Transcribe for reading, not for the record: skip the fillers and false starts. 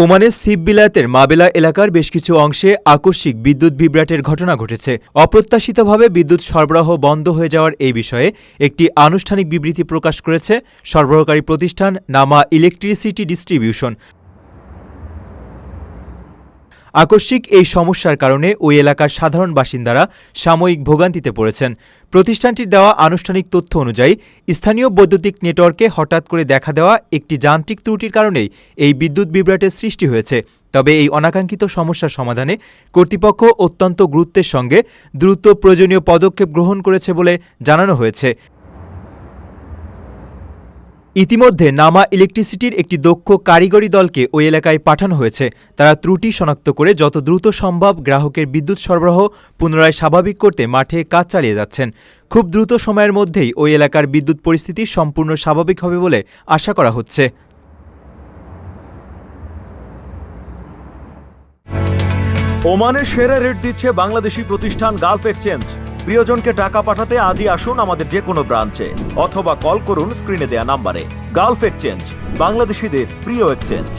ওমানের সিপ বিলাতের মাবেলা এলাকার বেশ কিছু অংশে আকস্মিক বিদ্যুৎ বিভ্রাটের ঘটনা ঘটেছে। অপ্রত্যাশিতভাবে বিদ্যুৎ সরবরাহ বন্ধ হয়ে যাওয়ার এই বিষয়ে একটি আনুষ্ঠানিক বিবৃতি প্রকাশ করেছে সরবরাহকারী প্রতিষ্ঠান নামা ইলেকট্রিসিটি ডিস্ট্রিবিউশন। আকস্মিক এই সমস্যার কারণে ওই এলাকার সাধারণ বাসিন্দারা সাময়িক ভোগান্তিতে পড়েছেন। প্রতিষ্ঠানটির দেওয়া আনুষ্ঠানিক তথ্য অনুযায়ী স্থানীয় বৈদ্যুতিক নেটওয়ার্কে হঠাৎ করে দেখা দেওয়া একটি যান্ত্রিক ত্রুটির কারণেই এই বিদ্যুৎ বিভ্রাটের সৃষ্টি হয়েছে। তবে এই অনাকাঙ্ক্ষিত সমস্যার সমাধানে কর্তৃপক্ষ অত্যন্ত গুরুত্বের সঙ্গে দ্রুত প্রয়োজনীয় পদক্ষেপ গ্রহণ করেছে বলে জানানো হয়েছে। ইতিমধ্যে নামা ইলেকট্রিসিটির একটি দক্ষ কারিগরি দলকে ওই এলাকায় পাঠানো হয়েছে। তারা ত্রুটি শনাক্ত করে যত দ্রুত সম্ভব গ্রাহকের বিদ্যুৎ সরবরাহ পুনরায় স্বাভাবিক করতে মাঠে কাজ চালিয়ে যাচ্ছেন। খুব দ্রুত সময়ের মধ্যেই ওই এলাকার বিদ্যুৎ পরিস্থিতি সম্পূর্ণ স্বাভাবিক হবে বলে আশা করা হচ্ছে। ওমানের সেরা রেট দিচ্ছে বাংলাদেশি প্রতিষ্ঠান গালফ এক্সচেঞ্জ। প্রিয়জনকে টাকা পাঠাতে আজই আসুন আমাদের যে কোনো ব্রাঞ্চে অথবা কল করুন স্ক্রিনে দেয়া নাম্বারে। গালফ এক্সচেঞ্জ, বাংলাদেশিদের প্রিয় এক্সচেঞ্জ।